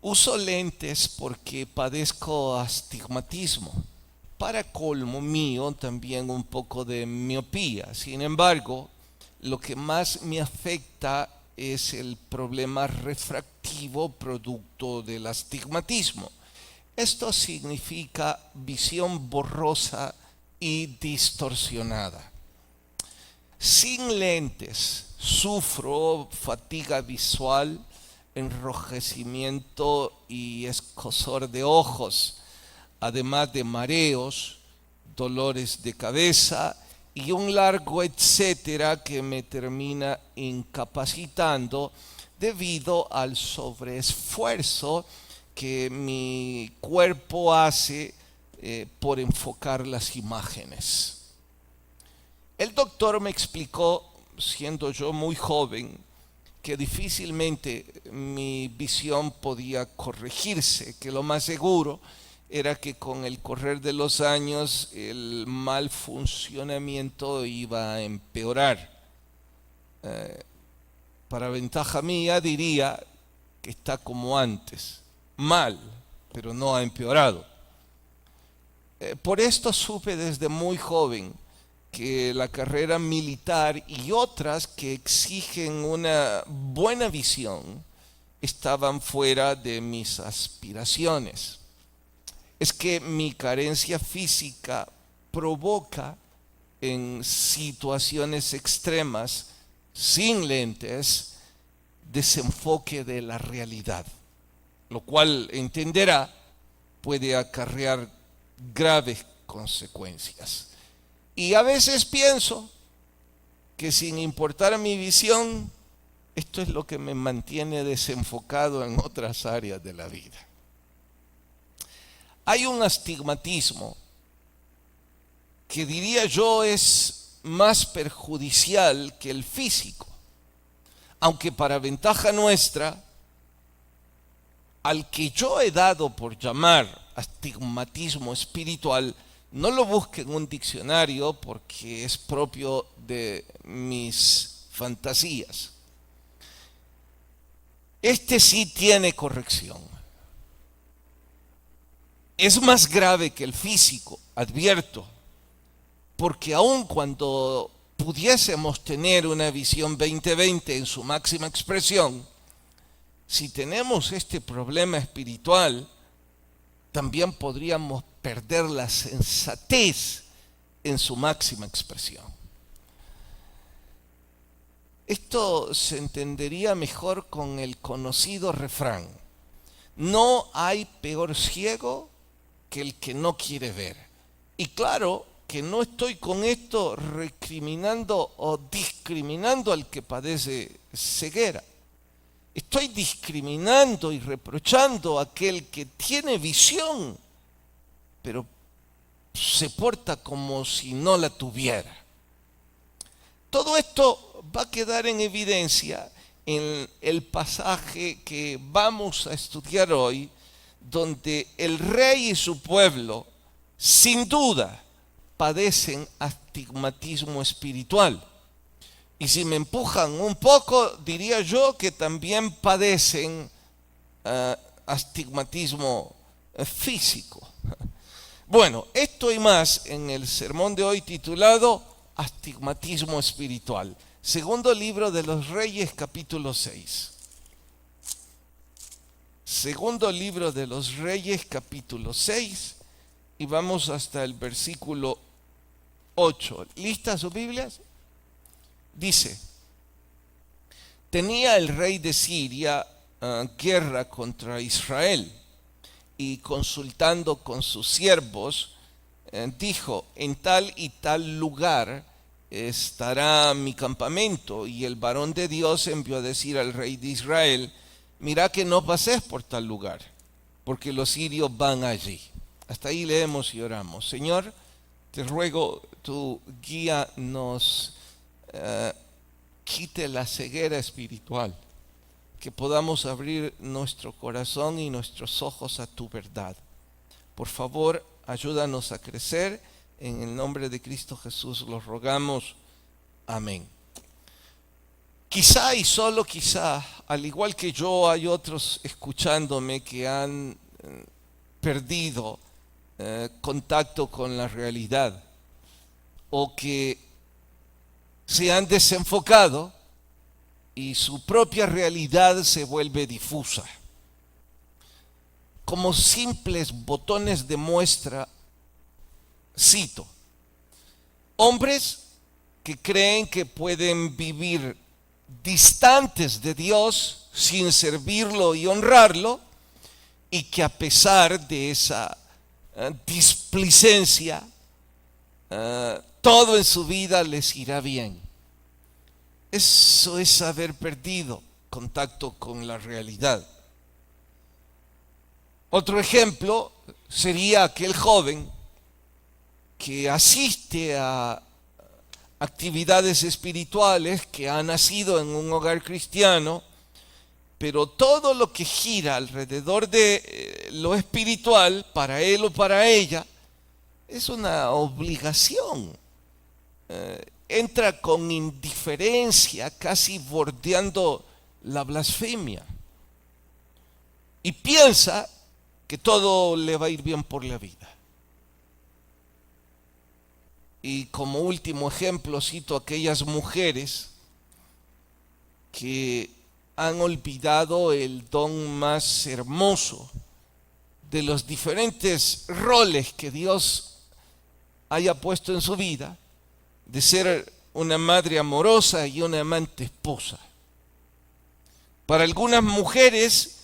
Uso lentes porque padezco astigmatismo. Para colmo mío, también un poco de miopía. Sin embargo, lo que más me afecta es el problema refractivo producto del astigmatismo. Esto significa visión borrosa y distorsionada. Sin lentes sufro fatiga visual, enrojecimiento y escozor de ojos, además de mareos, dolores de cabeza y un largo etcétera que me termina incapacitando debido al sobreesfuerzo que mi cuerpo hace por enfocar las imágenes. El doctor me explicó, siendo yo muy joven, que difícilmente mi visión podía corregirse, que lo más seguro era que con el correr de los años el mal funcionamiento iba a empeorar. Para ventaja mía diría que está como antes, mal, pero no ha empeorado. Por esto supe desde muy joven que la carrera militar y otras que exigen una buena visión estaban fuera de mis aspiraciones. Es que mi carencia física provoca en situaciones extremas, sin lentes, desenfoque de la realidad, lo cual entenderá puede acarrear graves consecuencias. Y a veces pienso que sin importar mi visión, esto es lo que me mantiene desenfocado en otras áreas de la vida. Hay un astigmatismo que diría yo es más perjudicial que el físico, aunque para ventaja nuestra, al que yo he dado por llamar astigmatismo espiritual, no lo busque en un diccionario porque es propio de mis fantasías. Este sí tiene corrección. Es más grave que el físico, advierto, porque aun cuando pudiésemos tener una visión 20/20 en su máxima expresión, si tenemos este problema espiritual, también podríamos perder la sensatez en su máxima expresión. Esto se entendería mejor con el conocido refrán: no hay peor ciego que el que no quiere ver. Y claro que no estoy con esto recriminando o discriminando al que padece ceguera. Estoy discriminando y reprochando a aquel que tiene visión, pero se porta como si no la tuviera. Todo esto va a quedar en evidencia en el pasaje que vamos a estudiar hoy, donde el rey y su pueblo, sin duda, padecen astigmatismo espiritual. Y si me empujan un poco, diría yo que también padecen astigmatismo físico. Bueno, esto y más en el sermón de hoy titulado Astigmatismo espiritual. Segundo libro de los Reyes, capítulo 6. Segundo libro de los Reyes, capítulo 6, y vamos hasta el versículo 8. ¿Listas sus Biblias? Dice: tenía el rey de Siria guerra contra Israel, y consultando con sus siervos, dijo: en tal y tal lugar estará mi campamento. Y el varón de Dios envió a decir al rey de Israel: mira que no pases por tal lugar, porque los sirios van allí. Hasta ahí leemos y oramos. Señor, te ruego, tu guía nos quite la ceguera espiritual, que podamos abrir nuestro corazón y nuestros ojos a tu verdad. Por favor, ayúdanos a crecer. En el nombre de Cristo Jesús los rogamos. Amén. Quizá y solo quizá, al igual que yo, hay otros escuchándome que han perdido contacto con la realidad o que se han desenfocado y su propia realidad se vuelve difusa. Como simples botones de muestra, cito, hombres que creen que pueden vivir distantes de Dios sin servirlo y honrarlo, y que a pesar de esa displicencia, todo en su vida les irá bien. Eso es haber perdido contacto con la realidad. Otro ejemplo sería aquel joven que asiste a actividades espirituales, que ha nacido en un hogar cristiano, pero todo lo que gira alrededor de lo espiritual, para él o para ella, es una obligación. Entra con indiferencia, casi bordeando la blasfemia, y piensa que todo le va a ir bien por la vida. Y como último ejemplo cito aquellas mujeres que han olvidado el don más hermoso de los diferentes roles que Dios haya puesto en su vida, de ser una madre amorosa y una amante esposa. Para algunas mujeres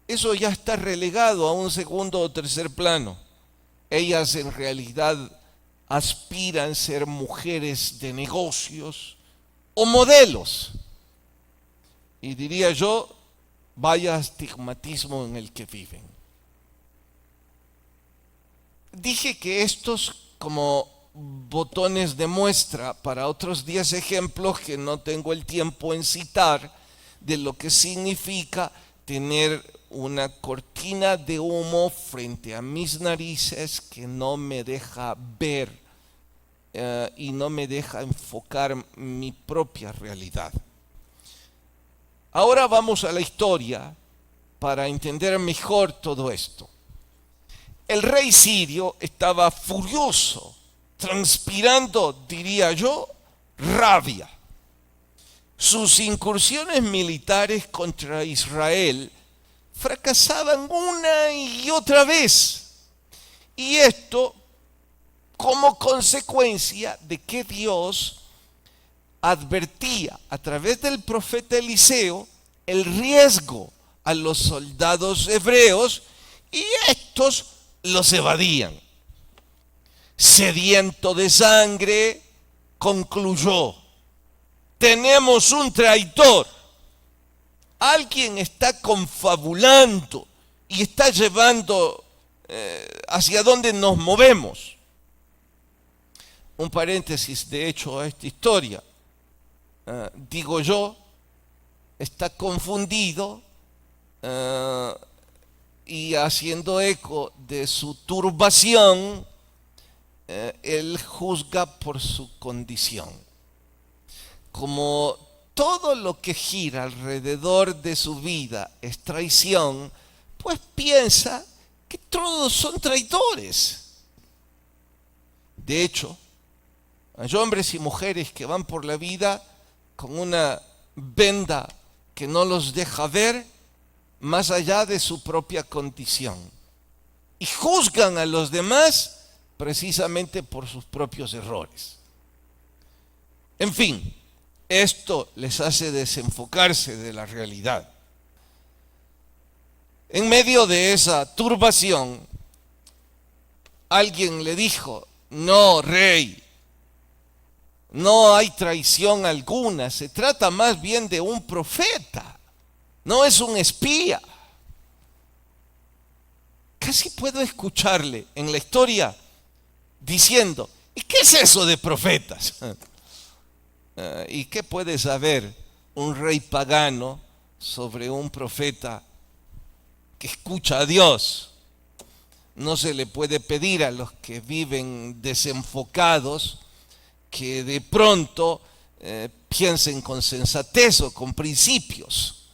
eso ya está relegado a un segundo o tercer plano. Ellas en realidad aspiran a ser mujeres de negocios o modelos. Y diría yo, vaya estigmatismo en el que viven. Dije que estos como botones de muestra para otros 10 ejemplos que no tengo el tiempo en citar de lo que significa tener una cortina de humo frente a mis narices que no me deja ver y no me deja enfocar mi propia realidad. Ahora vamos a la historia para entender mejor todo esto. El rey sirio estaba furioso, transpirando, diría yo, rabia. Sus incursiones militares contra Israel fracasaban una y otra vez. Y esto como consecuencia de que Dios advertía a través del profeta Eliseo el riesgo a los soldados hebreos y estos los evadían. Sediento de sangre, concluyó: tenemos un traidor. Alguien está confabulando y está llevando hacia dónde nos movemos. Un paréntesis, de hecho, a esta historia. Digo yo, está confundido y haciendo eco de su turbación, él juzga por su condición. Como todo lo que gira alrededor de su vida es traición, pues piensa que todos son traidores. De hecho, hay hombres y mujeres que van por la vida con una venda que no los deja ver más allá de su propia condición y juzgan a los demás precisamente por sus propios errores. En fin, esto les hace desenfocarse de la realidad. En medio de esa turbación, alguien le dijo: no, rey, no hay traición alguna, se trata más bien de un profeta, no es un espía. Casi puedo escucharle en la historia diciendo: ¿y qué es eso de profetas? ¿Y qué puede saber un rey pagano sobre un profeta que escucha a Dios? No se le puede pedir a los que viven desenfocados que de pronto piensen con sensatez o con principios.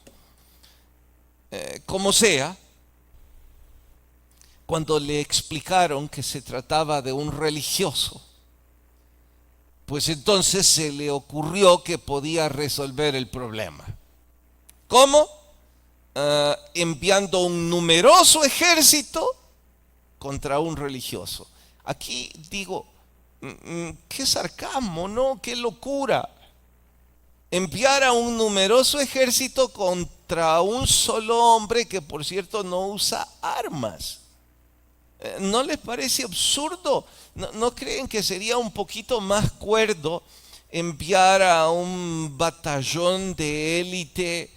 Como sea, cuando le explicaron que se trataba de un religioso, pues entonces se le ocurrió que podía resolver el problema. ¿Cómo? Enviando un numeroso ejército contra un religioso. Aquí digo, qué sarcasmo, ¿no? Qué locura. Enviar a un numeroso ejército contra un solo hombre que, por cierto, no usa armas. ¿No les parece absurdo? ¿No creen que sería un poquito más cuerdo enviar a un batallón de élite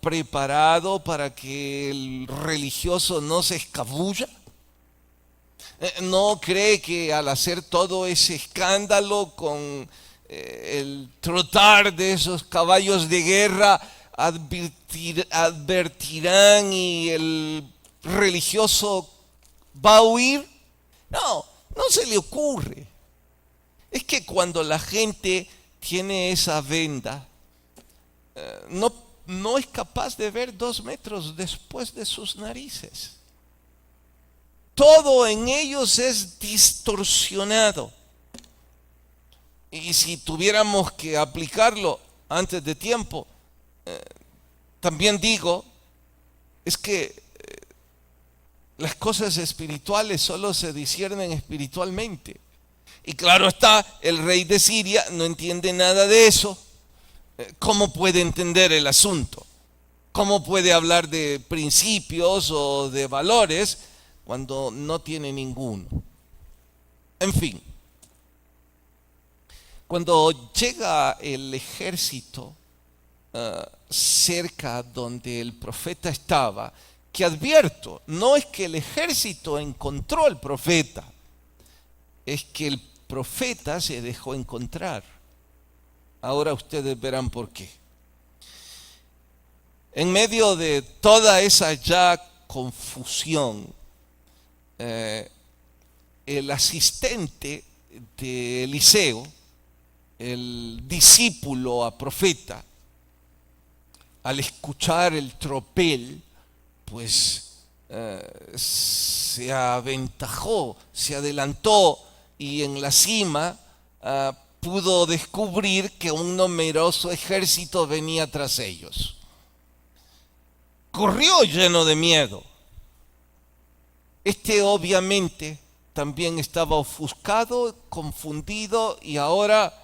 preparado para que el religioso no se escabulla? ¿No cree que al hacer todo ese escándalo con el trotar de esos caballos de guerra advertirán y el religioso va a huir? No, no se le ocurre. Es que cuando la gente tiene esa venda, no es capaz de ver 2 metros después de sus narices. Todo en ellos es distorsionado. Y si tuviéramos que aplicarlo antes de tiempo, también digo, es que las cosas espirituales solo se disciernen espiritualmente. Y claro está, el rey de Siria no entiende nada de eso. ¿Cómo puede entender el asunto? ¿Cómo puede hablar de principios o de valores cuando no tiene ninguno? En fin, cuando llega el ejército cerca donde el profeta estaba, que advierto, no es que el ejército encontró al profeta, es que el profeta se dejó encontrar. Ahora ustedes verán por qué. En medio de toda esa ya confusión, el asistente de Eliseo, el discípulo a profeta, al escuchar el tropel, pues se aventajó, se adelantó y en la cima pudo descubrir que un numeroso ejército venía tras ellos. Corrió lleno de miedo. Este obviamente también estaba ofuscado, confundido y ahora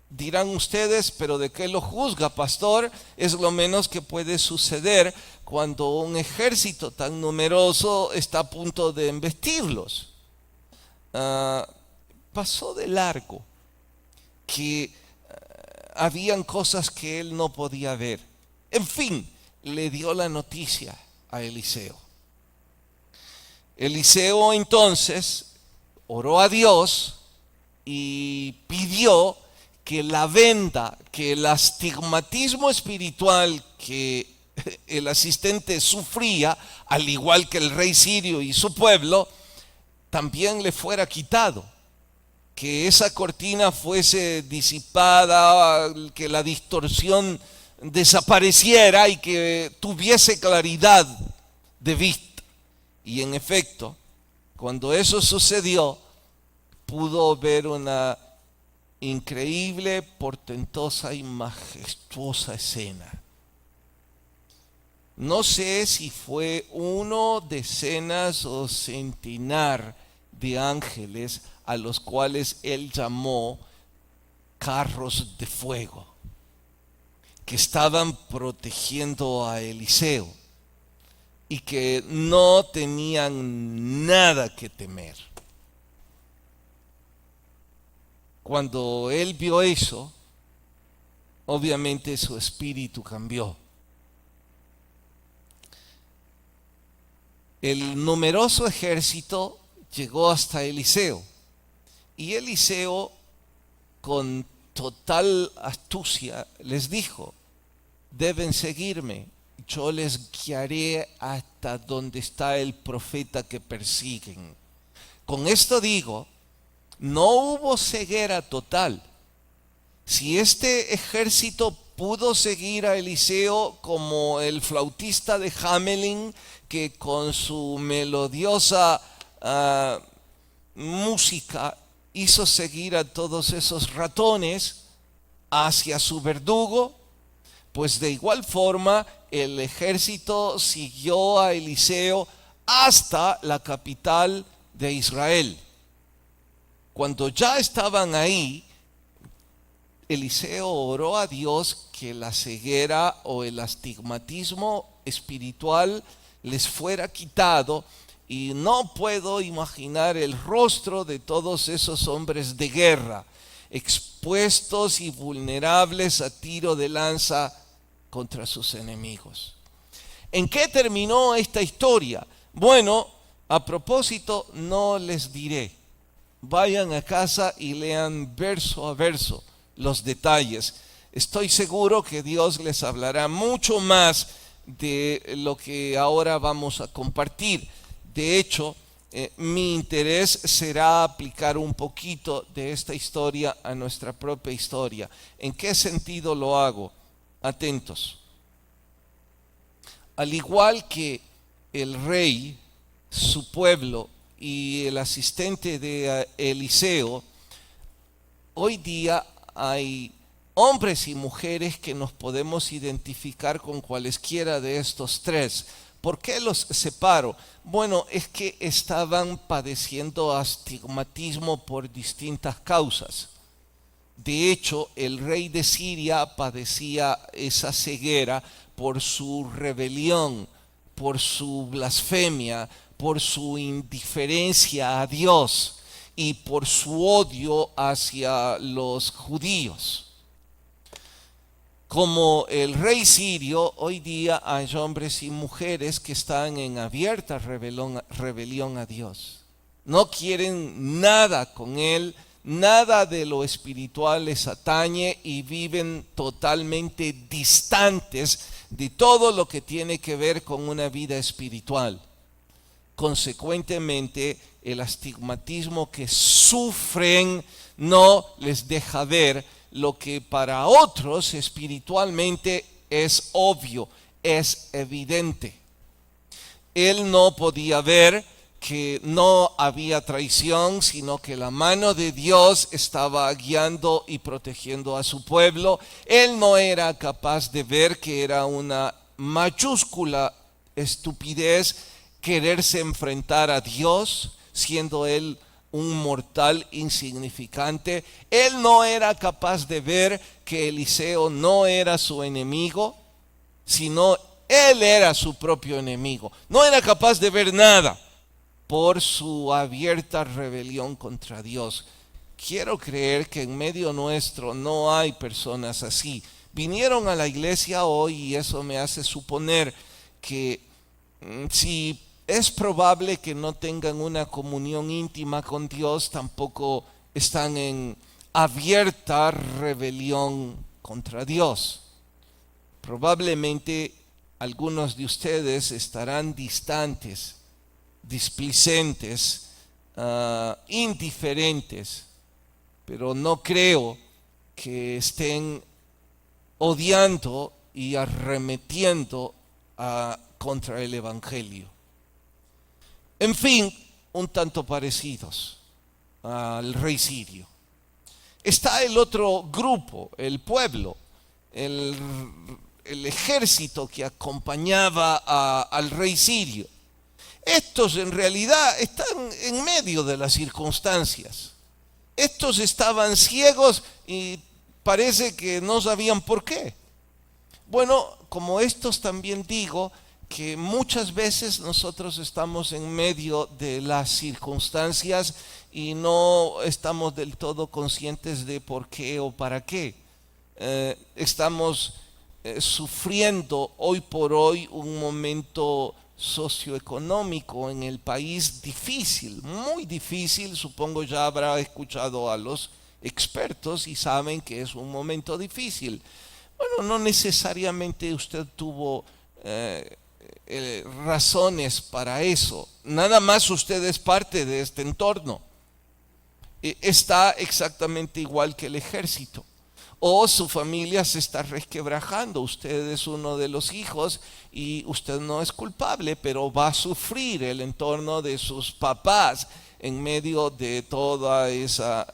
dirán ustedes, pero ¿de qué lo juzga, pastor? Es lo menos que puede suceder cuando un ejército tan numeroso está a punto de embestirlos. Pasó de largo que habían cosas que él no podía ver. En fin, le dio la noticia a Eliseo. Eliseo entonces oró a Dios y pidió que la venda, que el astigmatismo espiritual que el asistente sufría, al igual que el rey sirio y su pueblo, también le fuera quitado. Que esa cortina fuese disipada, que la distorsión desapareciera y que tuviese claridad de vista. Y en efecto, cuando eso sucedió, pudo ver una increíble, portentosa y majestuosa escena. No sé si fue uno, decenas o centenar de ángeles a los cuales él llamó carros de fuego, que estaban protegiendo a Eliseo y que no tenían nada que temer. Cuando él vio eso, obviamente su espíritu cambió. El numeroso ejército llegó hasta Eliseo y Eliseo, con total astucia, les dijo: deben seguirme, yo les guiaré hasta donde está el profeta que persiguen. Con esto digo, no hubo ceguera total, Si este ejército pudo seguir a Eliseo como el flautista de Hamelin, que con su melodiosa música hizo seguir a todos esos ratones hacia su verdugo, pues de igual forma el ejército siguió a Eliseo hasta la capital de Israel. Cuando ya estaban ahí, Eliseo oró a Dios que la ceguera o el astigmatismo espiritual les fuera quitado, y no puedo imaginar el rostro de todos esos hombres de guerra, expuestos y vulnerables a tiro de lanza contra sus enemigos. ¿En qué terminó esta historia? Bueno, a propósito, no les diré. Vayan a casa y lean verso a verso los detalles. Estoy seguro que Dios les hablará mucho más de lo que ahora vamos a compartir. De hecho, mi interés será aplicar un poquito de esta historia a nuestra propia historia. ¿En qué sentido lo hago? Atentos. Al igual que el rey, su pueblo y el asistente de Eliseo, hoy día hay hombres y mujeres que nos podemos identificar con cualesquiera de estos tres. ¿Por qué los separo? Bueno, es que estaban padeciendo astigmatismo por distintas causas. De hecho, el rey de Siria padecía esa ceguera por su rebelión, por su blasfemia, por su indiferencia a Dios y por su odio hacia los judíos. Como el rey sirio, hoy día hay hombres y mujeres que están en abierta rebelión a Dios. No quieren nada con Él, nada de lo espiritual les atañe y viven totalmente distantes de todo lo que tiene que ver con una vida espiritual. Consecuentemente, el astigmatismo que sufren no les deja ver lo que para otros espiritualmente es obvio, es evidente. Él no podía ver que no había traición, sino que la mano de Dios estaba guiando y protegiendo a su pueblo. Él no era capaz de ver que era una mayúscula estupidez quererse enfrentar a Dios, siendo él un mortal insignificante. Él no era capaz de ver que Eliseo no era su enemigo, sino él era su propio enemigo. No era capaz de ver nada por su abierta rebelión contra Dios. Quiero creer que en medio nuestro no hay personas así. Vinieron a la iglesia hoy y eso me hace suponer que si es probable que no tengan una comunión íntima con Dios, tampoco están en abierta rebelión contra Dios. Probablemente algunos de ustedes estarán distantes, displicentes, indiferentes, pero no creo que estén odiando y arremetiendo contra el Evangelio. En fin, un tanto parecidos al rey sirio. Está el otro grupo, el pueblo, el ejército que acompañaba al rey sirio. Estos en realidad están en medio de las circunstancias. Estos estaban ciegos y parece que no sabían por qué. Bueno, como estos también digo que muchas veces nosotros estamos en medio de las circunstancias y no estamos del todo conscientes de por qué o para qué. Estamos sufriendo hoy por hoy un momento socioeconómico en el país difícil, muy difícil. Supongo ya habrá escuchado a los expertos y saben que es un momento difícil. Bueno, no necesariamente usted tuvo razones para eso. Nada más usted es parte de este entorno. Está exactamente igual que el ejército. o su familia se está resquebrajando. Usted es uno de los hijos y usted no es culpable, pero va a sufrir el entorno de sus papás en medio de toda esa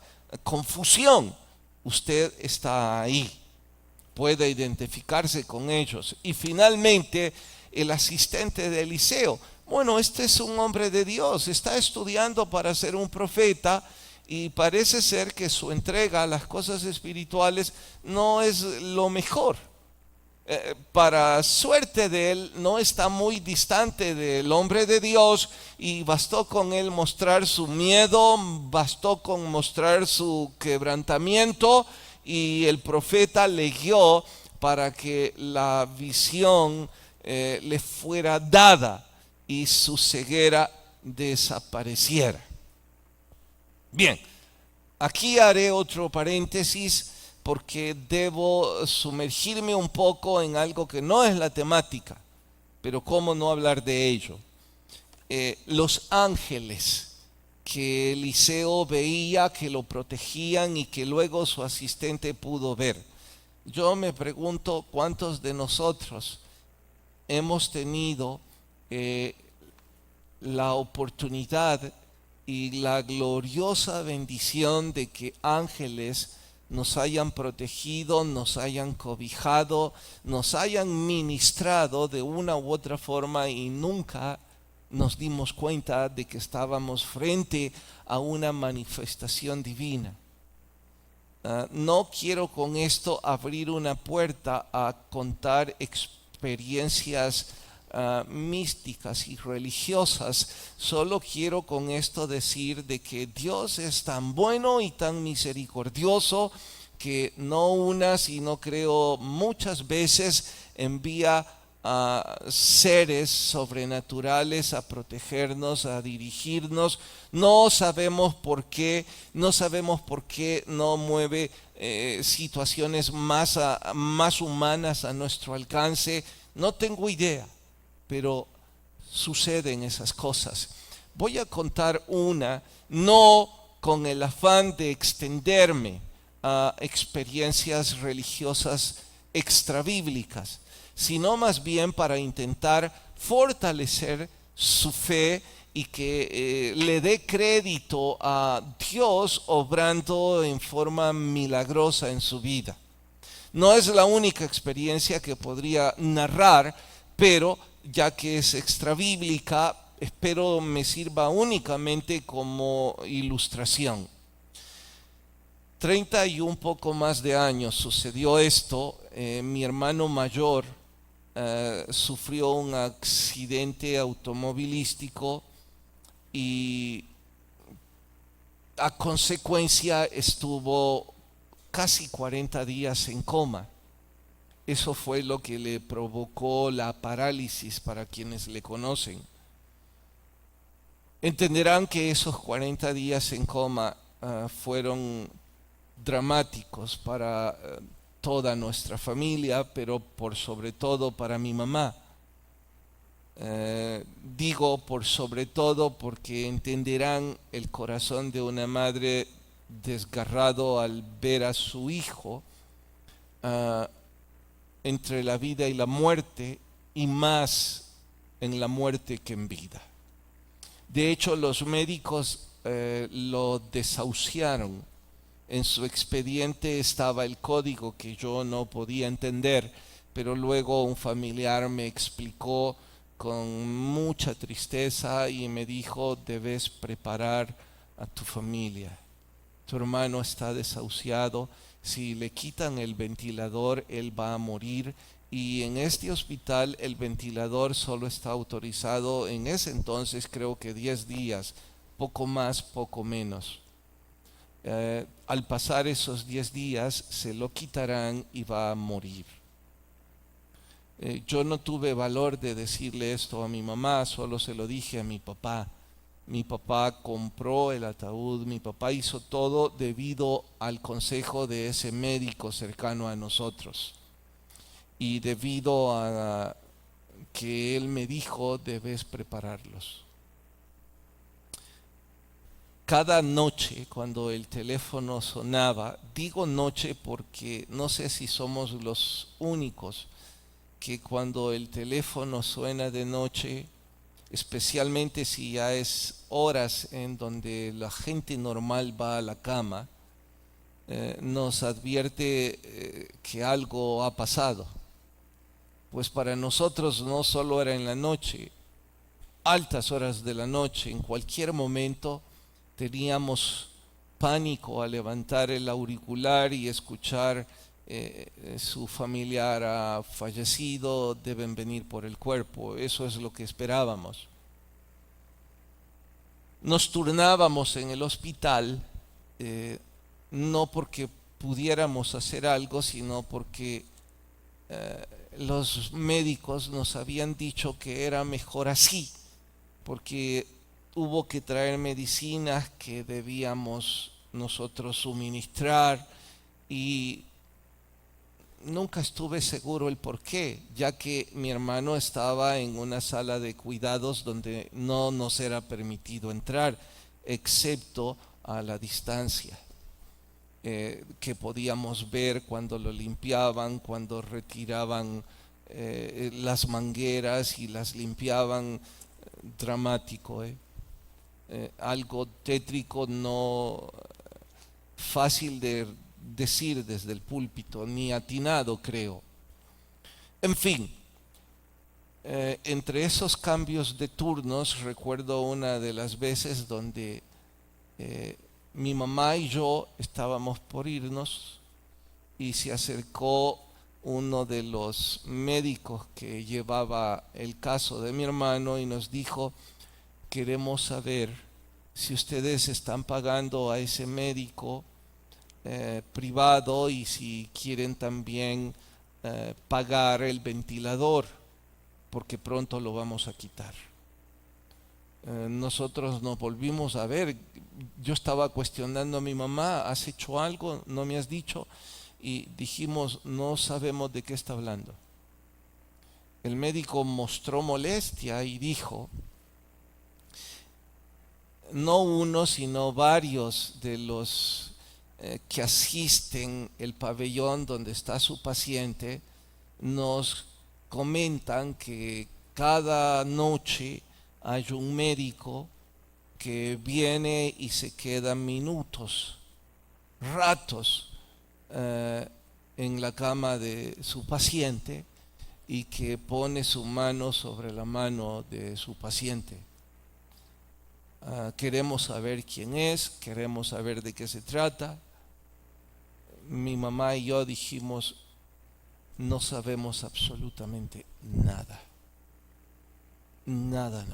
confusión. Usted está ahí, puede identificarse con ellos. Y finalmente, el asistente de Eliseo. Bueno, este es un hombre de Dios, está estudiando para ser un profeta y parece ser que su entrega a las cosas espirituales no es lo mejor. Para suerte de él, no está muy distante del hombre de Dios y bastó con él mostrar su miedo, bastó con mostrar su quebrantamiento y el profeta le guió para que la visión le fuera dada y su ceguera desapareciera. Bien, aquí haré otro paréntesis porque debo sumergirme un poco en algo que no es la temática, pero cómo no hablar de ello. Los ángeles que Eliseo veía, que lo protegían y que luego su asistente pudo ver. Yo me pregunto cuántos de nosotros hemos tenido la oportunidad y la gloriosa bendición de que ángeles nos hayan protegido, nos hayan cobijado, nos hayan ministrado de una u otra forma y nunca nos dimos cuenta de que estábamos frente a una manifestación divina. No quiero con esto abrir una puerta a contar experiencias místicas y religiosas. Solo quiero con esto decir de que Dios es tan bueno y tan misericordioso que no una, sino creo muchas veces envía a seres sobrenaturales a protegernos, a dirigirnos. No sabemos por qué, no mueve situaciones más humanas a nuestro alcance. No tengo idea, pero suceden esas cosas. Voy a contar una, no con el afán de extenderme a experiencias religiosas extrabíblicas, sino más bien para intentar fortalecer su fe y que le dé crédito a Dios obrando en forma milagrosa en su vida. No es la única experiencia que podría narrar, pero ya que es extrabíblica, espero me sirva únicamente como ilustración. 30 y un poco más de años sucedió esto. Mi hermano mayor sufrió un accidente automovilístico y a consecuencia estuvo casi 40 días en coma. Eso fue lo que le provocó la parálisis para quienes le conocen. Entenderán que esos 40 días en coma fueron dramáticos para toda nuestra familia, pero por sobre todo para mi mamá. Digo por sobre todo porque entenderán el corazón de una madre desgarrado al ver a su hijo entre la vida y la muerte, y más en la muerte que en vida. De hecho, los médicos lo desahuciaron. En su expediente estaba el código que yo no podía entender, pero luego un familiar me explicó con mucha tristeza y me dijo: debes preparar a tu familia. Tu hermano está desahuciado. Si le quitan el ventilador, él va a morir. Y en este hospital el ventilador solo está autorizado en ese entonces, creo que 10 días, poco más, poco menos. Al pasar esos 10 días se lo quitarán y va a morir. Yo no tuve valor de decirle esto a mi mamá, solo se lo dije a mi papá. Mi papá compró el ataúd, mi papá hizo todo debido al consejo de ese médico cercano a nosotros. Y debido a que él me dijo: debes prepararlos. cada noche cuando el teléfono sonaba, digo noche porque no sé si somos los únicos que cuando el teléfono suena de noche, especialmente si ya es horas en donde la gente normal va a la cama, nos advierte que algo ha pasado. Pues para nosotros no solo era en la noche, altas horas de la noche, en cualquier momento teníamos pánico a levantar el auricular y escuchar su familiar ha fallecido, deben venir por el cuerpo. Eso es lo que esperábamos. Nos turnábamos en el hospital, no porque pudiéramos hacer algo, sino porque los médicos nos habían dicho que era mejor así, porque hubo que traer medicinas que debíamos nosotros suministrar y nunca estuve seguro el por qué, ya que mi hermano estaba en una sala de cuidados donde no nos era permitido entrar, excepto a la distancia. Que podíamos ver cuando lo limpiaban, cuando retiraban las mangueras y las limpiaban, dramático, algo tétrico, no fácil de decir desde el púlpito, ni atinado creo. En fin, entre esos cambios de turnos recuerdo una de las veces donde mi mamá y yo estábamos por irnos y se acercó uno de los médicos que llevaba el caso de mi hermano y nos dijo: queremos saber si ustedes están pagando a ese médico privado y si quieren también pagar el ventilador, porque pronto lo vamos a quitar. Nosotros nos volvimos a ver. Yo estaba cuestionando a mi mamá: ¿has hecho algo? ¿No me has dicho? Y dijimos: no sabemos de qué está hablando. El médico mostró molestia y dijo: no uno, sino varios de los que asisten el pabellón donde está su paciente nos comentan que cada noche hay un médico que viene y se queda minutos, ratos en la cama de su paciente y que pone su mano sobre la mano de su paciente. Queremos saber quién es, queremos saber de qué se trata. Mi mamá y yo dijimos: no sabemos absolutamente nada. Nada.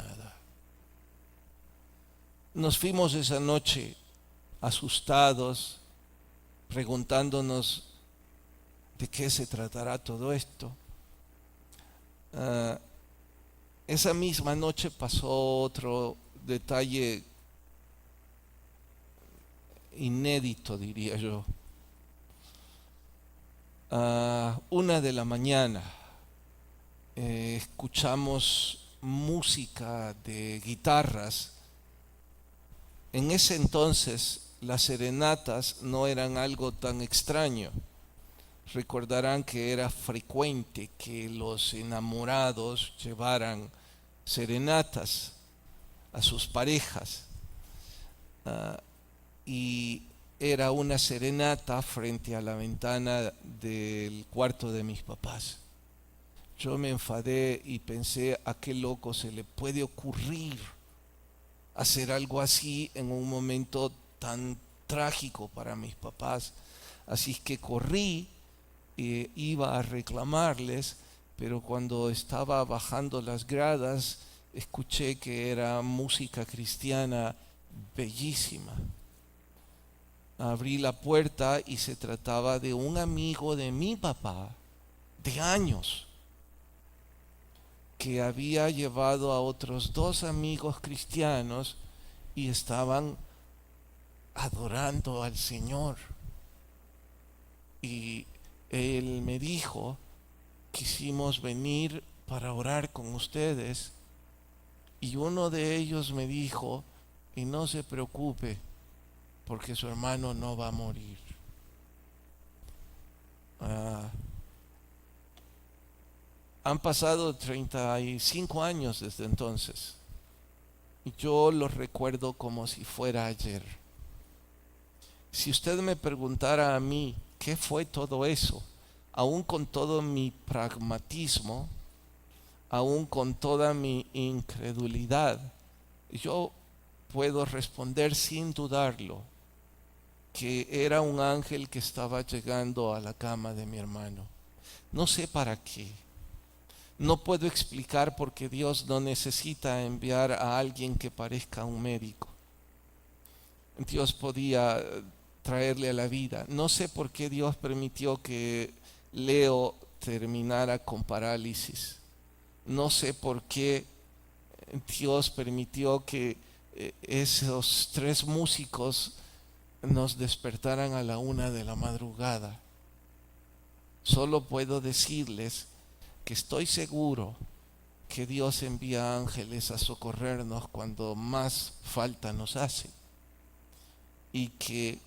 Nos fuimos esa noche asustados, preguntándonos de qué se tratará todo esto. Esa misma noche pasó otro detalle inédito, diría yo. 1:00 a.m, escuchamos música de guitarras. En ese entonces las serenatas no eran algo tan extraño. Recordarán que era frecuente que los enamorados llevaran serenatas a sus parejas, y era una serenata frente a la ventana del cuarto de mis papás. Yo me enfadé y pensé: ¿a qué loco se le puede ocurrir hacer algo así en un momento tan trágico para mis papás? Así que corrí, iba a reclamarles, pero cuando estaba bajando las gradas escuché que era música cristiana bellísima. Abrí la puerta y se trataba de un amigo de mi papá de años, que había llevado a otros 2 amigos cristianos y estaban adorando al Señor. Y él me dijo: quisimos venir para orar con ustedes. Y uno de ellos me dijo: y no se preocupe porque su hermano no va a morir. Han pasado 35 años desde entonces y yo lo recuerdo como si fuera ayer. Si usted me preguntara a mí qué fue todo eso, aún con todo mi pragmatismo, aún con toda mi incredulidad, yo puedo responder sin dudarlo que era un ángel que estaba llegando a la cama de mi hermano. No sé para qué. No puedo explicar por qué Dios no necesita enviar a alguien que parezca un médico. Dios podía traerle a la vida. No sé por qué Dios permitió que Leo terminara con parálisis. No sé por qué Dios permitió que esos 3 músicos nos despertaran a la 1 de la madrugada. Solo puedo decirles que estoy seguro que Dios envía ángeles a socorrernos cuando más falta nos hace, y que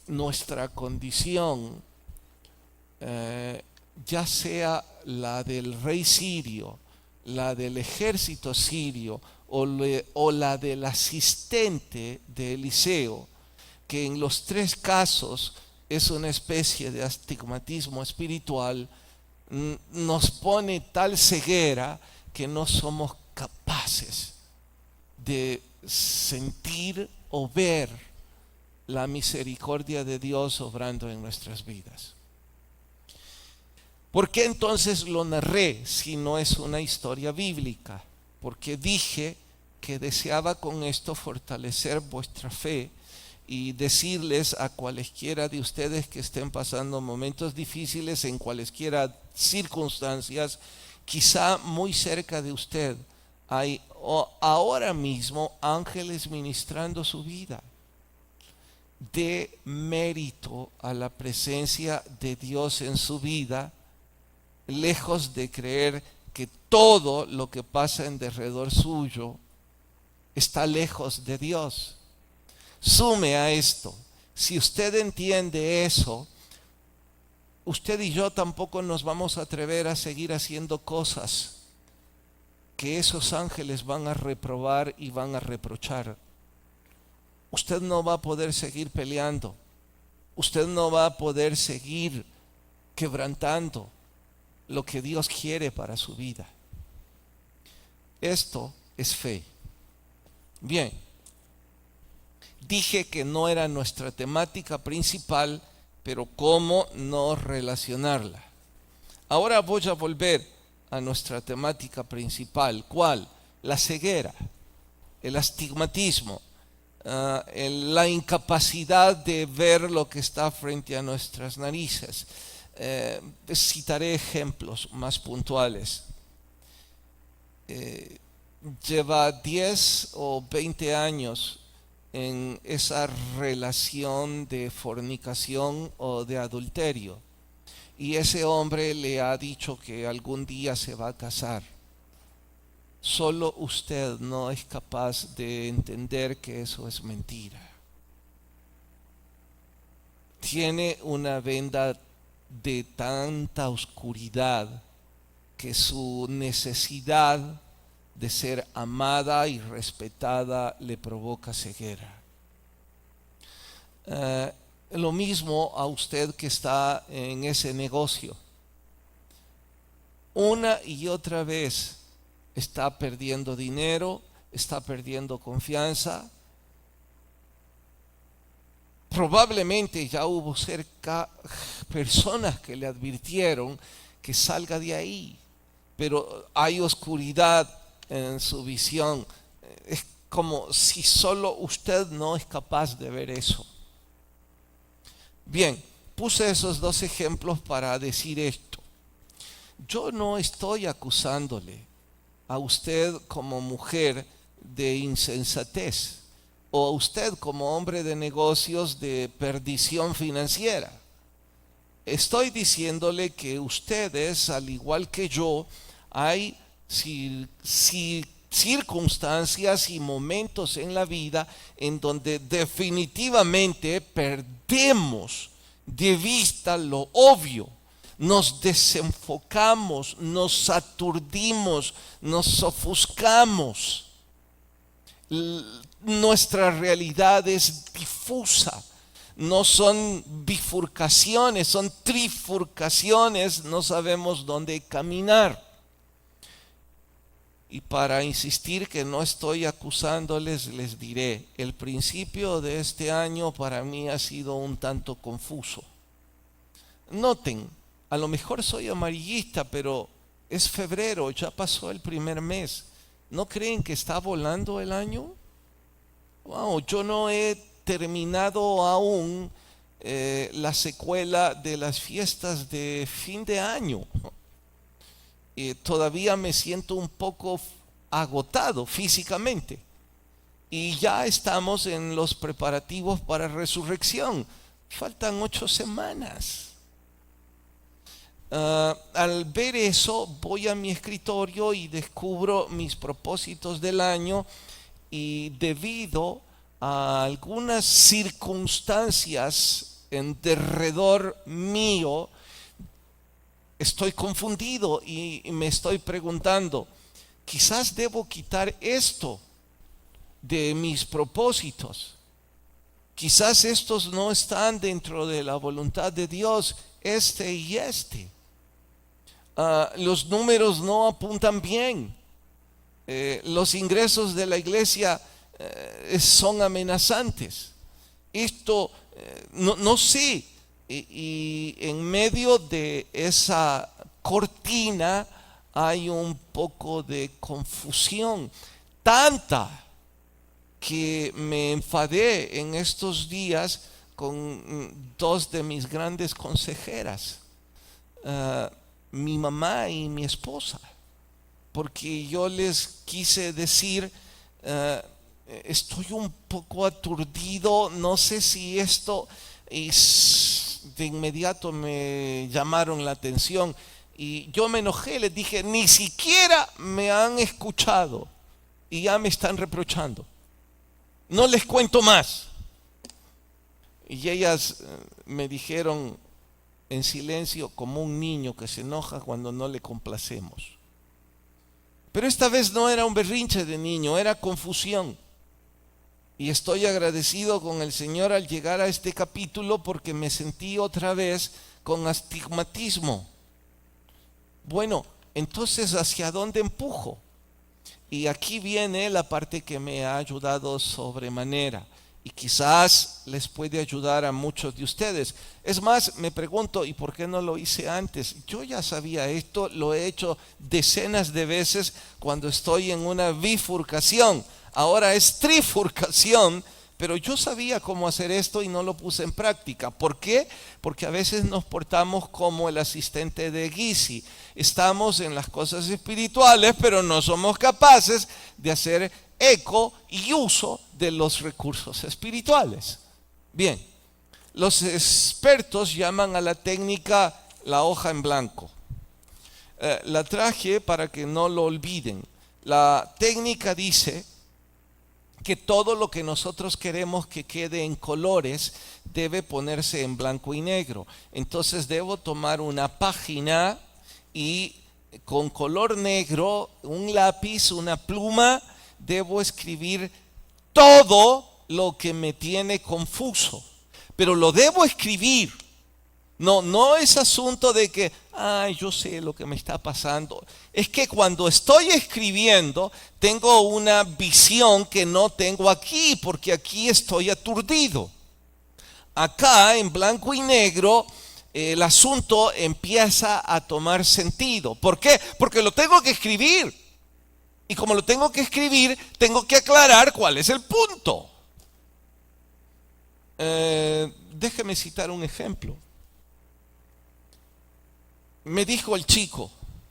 nuestra condición, ya sea la del rey sirio, la del ejército sirio o la del asistente de Eliseo, que en los 3 casos es una especie de astigmatismo espiritual, nos pone tal ceguera que no somos capaces de sentir o ver la misericordia de Dios obrando en nuestras vidas. ¿Por qué entonces lo narré si no es una historia bíblica? Porque dije que deseaba con esto fortalecer vuestra fe y decirles a cualesquiera de ustedes que estén pasando momentos difíciles en cualesquiera circunstancias, quizá muy cerca de usted hay ahora mismo ángeles ministrando su vida. Dé mérito a la presencia de Dios en su vida, lejos de creer que todo lo que pasa en derredor suyo está lejos de Dios. Sume a esto, si usted entiende eso, usted y yo tampoco nos vamos a atrever a seguir haciendo cosas que esos ángeles van a reprobar y van a reprochar. Usted no va a poder seguir peleando, usted no va a poder seguir quebrantando lo que Dios quiere para su vida. Esto es fe. Bien, dije que no era nuestra temática principal, pero cómo no relacionarla. Ahora voy a volver a nuestra temática principal. ¿Cuál? La ceguera, el astigmatismo, la incapacidad de ver lo que está frente a nuestras narices. Citaré ejemplos más puntuales. Lleva 10 o 20 años en esa relación de fornicación o de adulterio, y ese hombre le ha dicho que algún día se va a casar. Solo usted no es capaz de entender que eso es mentira. Tiene una venda de tanta oscuridad que su necesidad de ser amada y respetada le provoca ceguera. Lo mismo a usted que está en ese negocio. Una y otra vez está perdiendo dinero, está perdiendo confianza. Probablemente ya hubo cerca personas que le advirtieron que salga de ahí, pero hay oscuridad en su visión. Es como si solo usted no es capaz de ver eso. Bien, puse esos 2 ejemplos para decir esto. Yo no estoy acusándole a usted como mujer de insensatez, o a usted como hombre de negocios de perdición financiera. Estoy diciéndole que ustedes, al igual que yo, hay circunstancias y momentos en la vida en donde definitivamente perdemos de vista lo obvio. Nos desenfocamos, nos aturdimos, nos ofuscamos. Nuestra realidad es difusa. No son bifurcaciones, son trifurcaciones. No sabemos dónde caminar. Y para insistir que no estoy acusándoles, les diré, el principio de este año para mí ha sido un tanto confuso. Noten, a lo mejor soy amarillista, pero es febrero, ya pasó el primer mes. ¿No creen que está volando el año? Wow, yo no he terminado aún la secuela de las fiestas de fin de año. Todavía me siento un poco agotado físicamente. Y ya estamos en los preparativos para resurrección. Faltan 8 semanas. Al ver eso, voy a mi escritorio y descubro mis propósitos del año, y debido a algunas circunstancias en derredor mío, estoy confundido y me estoy preguntando, quizás debo quitar esto de mis propósitos. Quizás estos no están dentro de la voluntad de Dios, este y este. Los números no apuntan bien. Los ingresos de la iglesia son amenazantes. Esto no sé. Y en medio de esa cortina hay un poco de confusión, tanta que me enfadé en estos días con 2 de mis grandes consejeras, mi mamá y mi esposa, porque yo les quise decir, estoy un poco aturdido, no sé si esto, y de inmediato me llamaron la atención y yo me enojé, les dije, ni siquiera me han escuchado y ya me están reprochando. No les cuento más. Y ellas me dijeron en silencio, como un niño que se enoja cuando no le complacemos. Pero esta vez no era un berrinche de niño, era confusión. Y estoy agradecido con el Señor al llegar a este capítulo, porque me sentí otra vez con astigmatismo. Bueno, entonces, ¿hacia dónde empujo? Y aquí viene la parte que me ha ayudado sobremanera, y quizás les puede ayudar a muchos de ustedes. Es más, me pregunto, ¿y por qué no lo hice antes? Yo ya sabía esto, lo he hecho decenas de veces cuando estoy en una bifurcación. Ahora es trifurcación, pero yo sabía cómo hacer esto y no lo puse en práctica. ¿Por qué? Porque a veces nos portamos como el asistente de Gizi. Estamos en las cosas espirituales, pero no somos capaces de hacer eco y uso de los recursos espirituales. Bien, los expertos llaman a la técnica la hoja en blanco. La traje para que no lo olviden. La técnica dice que todo lo que nosotros queremos que quede en colores debe ponerse en blanco y negro. Entonces debo tomar una página y con color negro, un lápiz, una pluma, debo escribir todo lo que me tiene confuso. Pero lo debo escribir. No es asunto de que, yo sé lo que me está pasando. Es que cuando estoy escribiendo, tengo una visión que no tengo aquí, porque aquí estoy aturdido. Acá, en blanco y negro, el asunto empieza a tomar sentido. ¿Por qué? Porque lo tengo que escribir. Y como lo tengo que escribir, tengo que aclarar cuál es el punto. Déjeme citar un ejemplo. Me dijo el chico,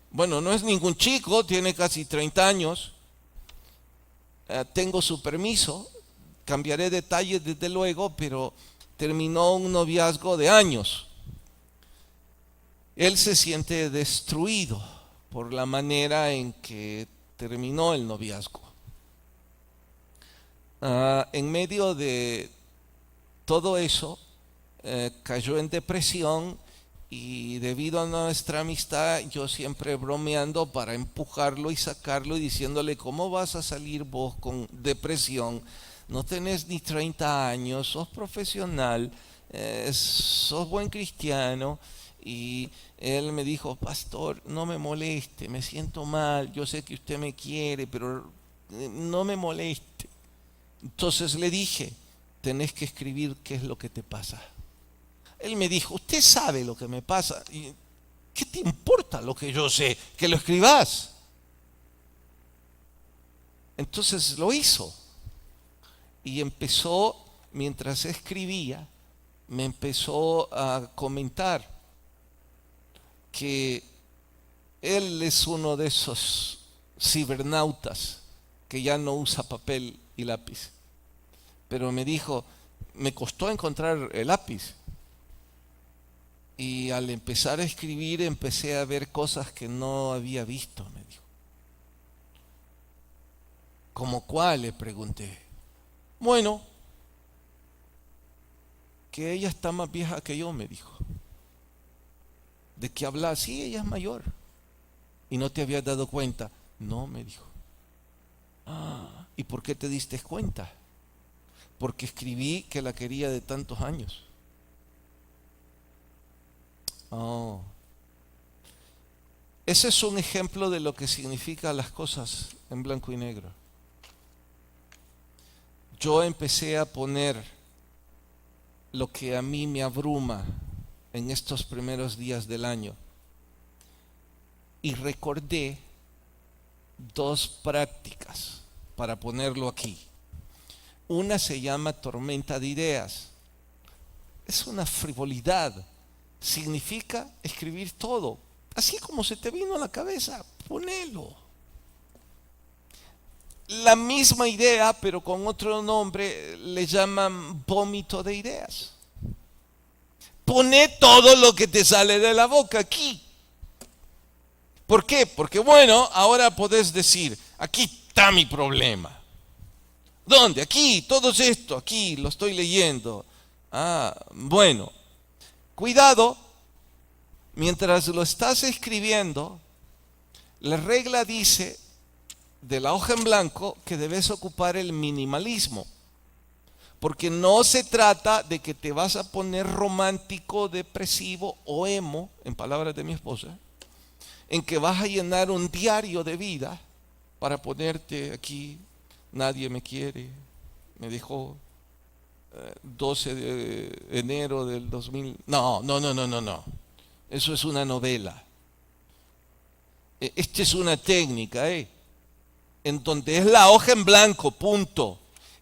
bueno, no es ningún chico, tiene casi 30 años, tengo su permiso, cambiaré detalles desde luego, pero terminó un noviazgo de años. Él se siente destruido por la manera en que terminó el noviazgo. En medio de todo eso, cayó en depresión y debido a nuestra amistad, yo siempre bromeando para empujarlo y sacarlo y diciéndole, ¿cómo vas a salir vos con depresión? No tenés ni 30 años, sos profesional, sos buen cristiano. Y él me dijo, pastor, no me moleste, me siento mal, yo sé que usted me quiere, pero no me moleste. Entonces le dije, tenés que escribir qué es lo que te pasa. Él me dijo, usted sabe lo que me pasa, ¿qué te importa lo que yo sé? Que lo escribas. Entonces lo hizo y empezó, mientras escribía, me empezó a comentar que él es uno de esos cibernautas que ya no usa papel y lápiz. Pero me dijo, me costó encontrar el lápiz. Y al empezar a escribir empecé a ver cosas que no había visto, me dijo. ¿Cómo cuál? Le pregunté. Bueno, que ella está más vieja que yo, me dijo. ¿De qué hablas? Sí, ella es mayor. ¿Y no te habías dado cuenta? No, me dijo. ¿Y por qué te diste cuenta? Porque escribí que la quería de tantos años. Ese es un ejemplo de lo que significan las cosas en blanco y negro. Yo empecé a poner lo que a mí me abruma en estos primeros días del año y recordé dos prácticas para ponerlo aquí. Una se llama tormenta de ideas. Es una frivolidad. Significa escribir todo. Así como se te vino a la cabeza, ponelo. La misma idea, pero con otro nombre, le llaman vómito de ideas. Pone todo lo que te sale de la boca aquí. ¿Por qué? Porque bueno, ahora podés decir, aquí está mi problema. ¿Dónde? Aquí, todo esto, aquí, lo estoy leyendo. Bueno, cuidado, mientras lo estás escribiendo, la regla dice de la hoja en blanco que debes ocupar el minimalismo. Porque no se trata de que te vas a poner romántico, depresivo o emo, en palabras de mi esposa, en que vas a llenar un diario de vida para ponerte aquí, nadie me quiere, me dejó 12 de enero del 2000. No. Eso es una novela. Esta es una técnica, en donde es la hoja en blanco, punto.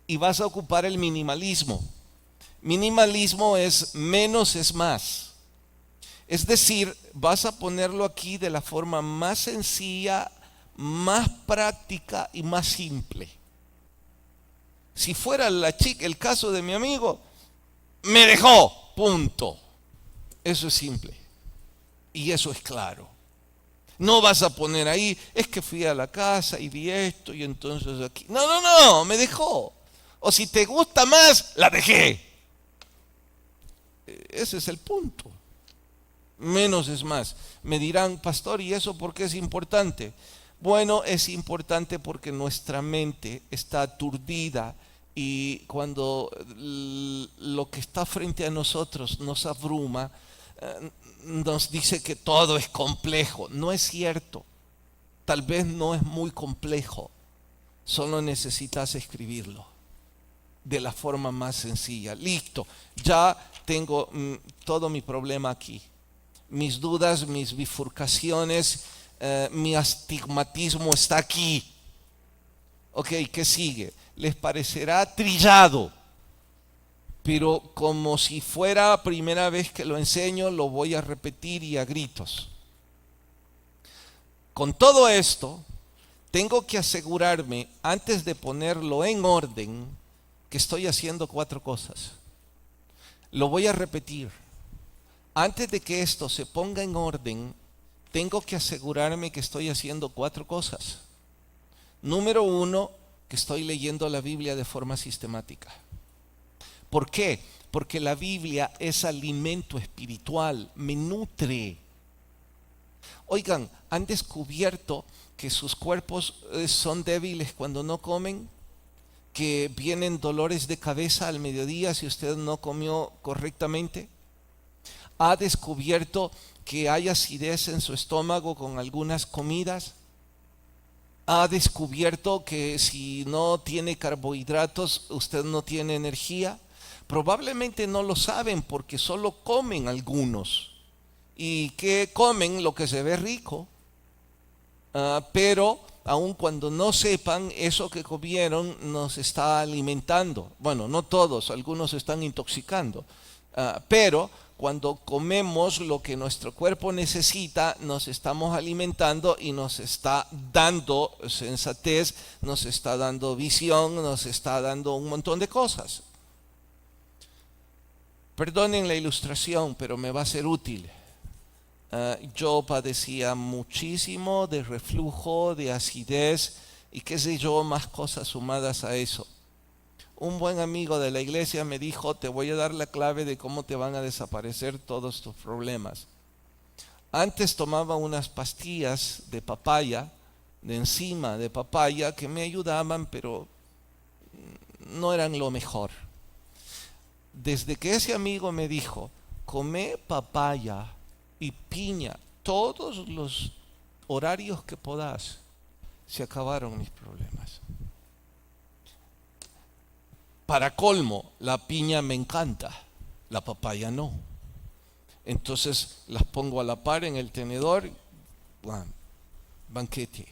Y vas a ocupar el minimalismo. Minimalismo es menos es más. Es decir, vas a ponerlo aquí de la forma más sencilla, más práctica y más simple. Si fuera la chica, el caso de mi amigo, me dejó, punto. Eso es simple. Y eso es claro. No vas a poner ahí, es que fui a la casa y vi esto y entonces aquí. No, me dejó. O si te gusta más, la dejé. Ese es el punto. Menos es más. Me dirán, pastor, ¿y eso por qué es importante? Bueno, es importante porque nuestra mente está aturdida y cuando lo que está frente a nosotros nos abruma, nos dice que todo es complejo. No es cierto. Tal vez no es muy complejo. Solo necesitas escribirlo de la forma más sencilla. Listo, ya tengo todo mi problema aquí. Mis dudas, mis bifurcaciones, mi astigmatismo está aquí. Ok, ¿qué sigue? Les parecerá trillado, pero como si fuera la primera vez que lo enseño, lo voy a repetir y a gritos. Con todo esto, tengo que asegurarme, antes de ponerlo en orden, que estoy haciendo 4 cosas. Lo voy a repetir. Antes de que esto se ponga en orden, tengo que asegurarme que estoy haciendo 4 cosas. Número uno, que estoy leyendo la Biblia de forma sistemática. ¿Por qué? Porque la Biblia es alimento espiritual, me nutre. Oigan, ¿han descubierto que sus cuerpos son débiles cuando no comen? ¿Que vienen dolores de cabeza al mediodía si usted no comió correctamente? ¿Ha descubierto que hay acidez en su estómago con algunas comidas? ¿Ha descubierto que si no tiene carbohidratos usted no tiene energía? Probablemente no lo saben porque solo comen algunos. ¿Y que comen? Lo que se ve rico. Pero aun cuando no sepan, eso que comieron nos está alimentando. Bueno, no todos, algunos se están intoxicando. Pero cuando comemos lo que nuestro cuerpo necesita, nos estamos alimentando y nos está dando sensatez, nos está dando visión, nos está dando un montón de cosas. Perdonen la ilustración, pero me va a ser útil. Yo padecía muchísimo de reflujo, de acidez y qué sé yo, más cosas sumadas a eso. Un buen amigo de la iglesia me dijo, te voy a dar la clave de cómo te van a desaparecer todos tus problemas. Antes tomaba unas pastillas de papaya, de enzima de papaya, que me ayudaban, pero no eran lo mejor. Desde que ese amigo me dijo, come papaya y piña todos los horarios que podás, se acabaron mis problemas. Para colmo, la piña me encanta, la papaya no. Entonces las pongo a la par en el tenedor, ¡bam! Banquete.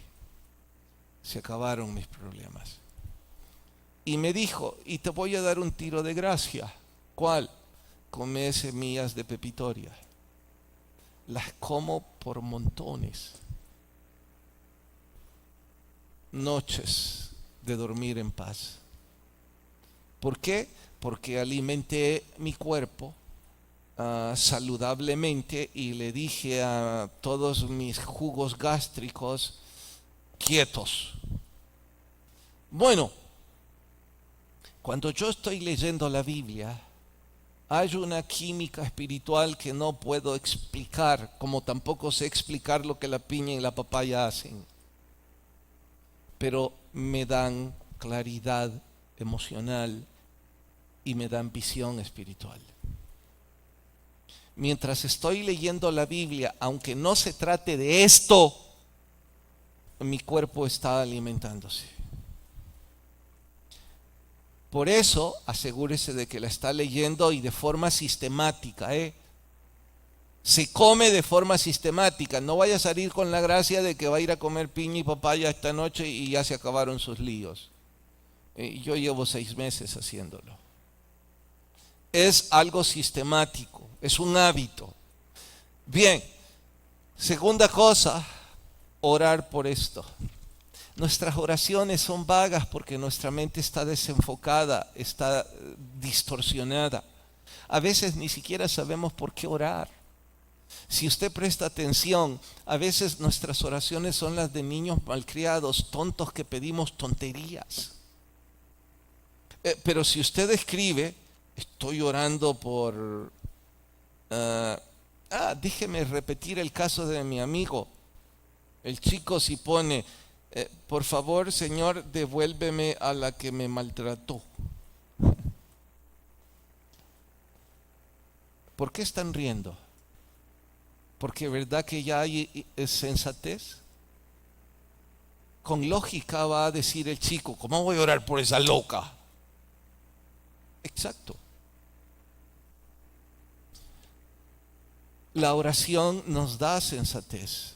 Se acabaron mis problemas. Y me dijo, y te voy a dar un tiro de gracia. ¿Cuál? Come semillas de pepitoria. Las como por montones. Noches de dormir en paz. ¿Por qué? Porque alimenté mi cuerpo saludablemente y le dije a todos mis jugos gástricos, quietos. Bueno, cuando yo estoy leyendo la Biblia, hay una química espiritual que no puedo explicar, como tampoco sé explicar lo que la piña y la papaya hacen. Pero me dan claridad emocional y me dan visión espiritual. Mientras estoy leyendo la Biblia, aunque no se trate de esto, mi cuerpo está alimentándose. Por eso, asegúrese de que la está leyendo y de forma sistemática. Se come de forma sistemática. No vaya a salir con la gracia de que va a ir a comer piña y papaya esta noche y ya se acabaron sus líos. Yo llevo 6 meses haciéndolo. Es algo sistemático, es un hábito. Bien, segunda cosa, orar por esto. Nuestras oraciones son vagas porque nuestra mente está desenfocada, está distorsionada. A veces ni siquiera sabemos por qué orar. Si usted presta atención, a veces nuestras oraciones son las de niños malcriados, tontos que pedimos tonterías. Pero si usted escribe, estoy orando por... déjeme repetir el caso de mi amigo. El chico si pone... por favor, Señor, devuélveme a la que me maltrató. ¿Por qué están riendo? Porque ¿verdad que ya hay sensatez? Con lógica va a decir el chico, ¿cómo voy a orar por esa loca? Exacto. La oración nos da sensatez.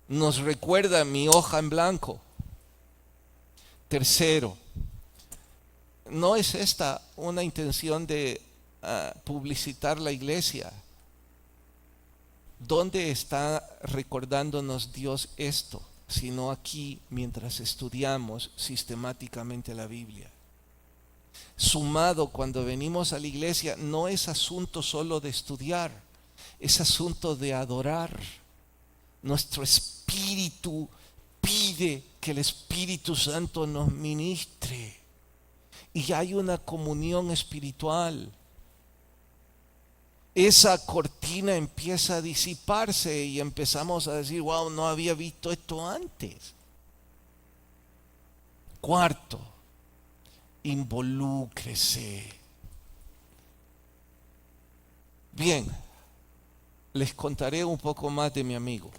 Nos recuerda mi hoja en blanco. Tercero, no es esta una intención de publicitar la iglesia. ¿Dónde está recordándonos Dios esto? Sino aquí mientras estudiamos sistemáticamente la Biblia. Sumado cuando venimos a la iglesia, no es asunto solo de estudiar, es asunto de adorar. Nuestro espíritu pide que el Espíritu Santo nos ministre. Y hay una comunión espiritual. Esa cortina empieza a disiparse y empezamos a decir, wow, no había visto esto antes. Cuarto, involúcrese. Bien, les contaré un poco más de mi amigo.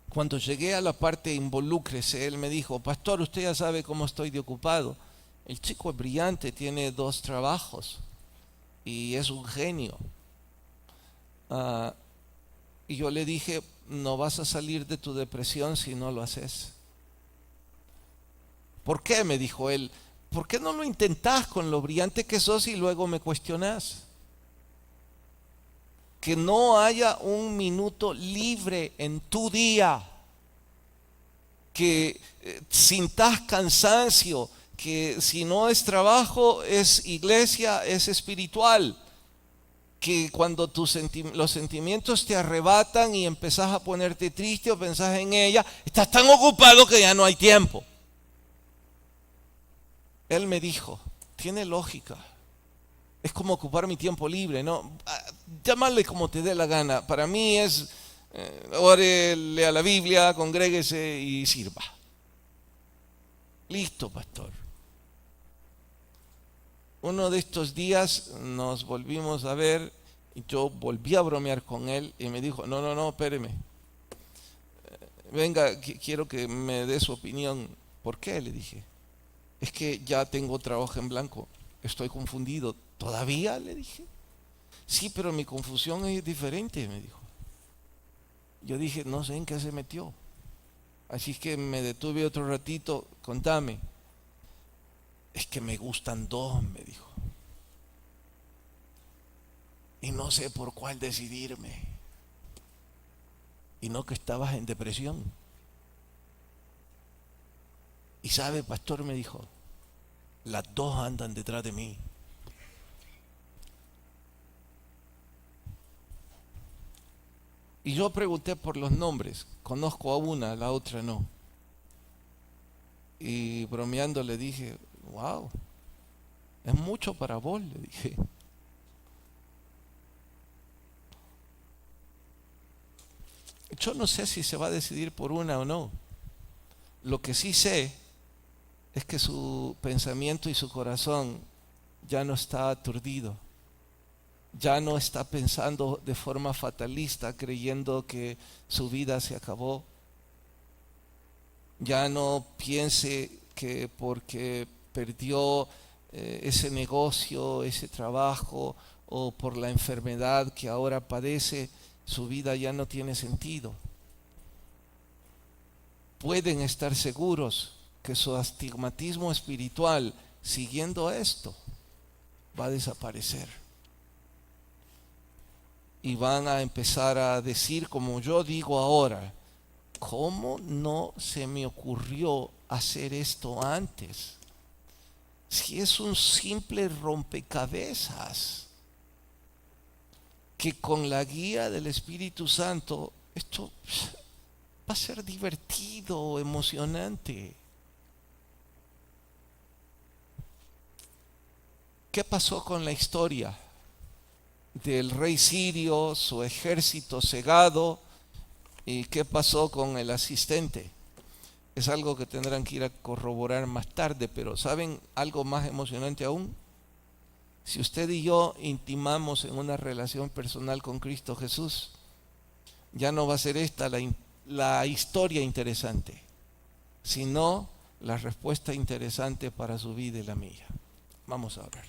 Cuando llegué a la parte involúcrese, él me dijo, pastor, usted ya sabe cómo estoy de ocupado. El chico es brillante, tiene 2 trabajos y es un genio. Y yo le dije, no vas a salir de tu depresión si no lo haces. ¿Por qué? Me dijo él. ¿Por qué no lo intentás con lo brillante que sos y luego me cuestionás? Que no haya un minuto libre en tu día, que sintas cansancio, que si no es trabajo, es iglesia, es espiritual, que cuando los sentimientos te arrebatan y empezás a ponerte triste o pensás en ella, estás tan ocupado que ya no hay tiempo. Él me dijo, tiene lógica. Es como ocupar mi tiempo libre, ¿no? Llámale como te dé la gana. Para mí es, ore, lea la Biblia, congréguese y sirva. Listo, pastor. Uno de estos días nos volvimos a ver y yo volví a bromear con él y me dijo, no, espéreme. Venga, quiero que me dé su opinión. ¿Por qué? Le dije. Es que ya tengo otra hoja en blanco. Estoy confundido. ¿Todavía? Le dije. Sí, pero mi confusión es diferente, me dijo. Yo dije, no sé en qué se metió. Así que me detuve otro ratito, contame. Es que me gustan 2, me dijo. Y no sé por cuál decidirme. Y no que estabas en depresión. Y sabe, pastor, me dijo, las 2 andan detrás de mí. Y yo pregunté por los nombres. Conozco a una, a la otra no. Y bromeando le dije, wow, es mucho para vos, le dije. Yo no sé si se va a decidir por una o no. Lo que sí sé es que su pensamiento y su corazón ya no está aturdido. Ya no está pensando de forma fatalista, creyendo que su vida se acabó. Ya no piense que porque perdió ese negocio, ese trabajo, o por la enfermedad que ahora padece, su vida ya no tiene sentido. Pueden estar seguros que su astigmatismo espiritual, siguiendo esto, va a desaparecer. Y van a empezar a decir, como yo digo ahora, ¿cómo no se me ocurrió hacer esto antes? Si es un simple rompecabezas, que con la guía del Espíritu Santo, esto va a ser divertido, emocionante. ¿Qué pasó con la historia del rey sirio, su ejército cegado, y qué pasó con el asistente? Es algo que tendrán que ir a corroborar más tarde, pero ¿saben algo más emocionante aún? Si usted y yo intimamos en una relación personal con Cristo Jesús, ya no va a ser esta la historia interesante, sino la respuesta interesante para su vida y la mía. Vamos a orar.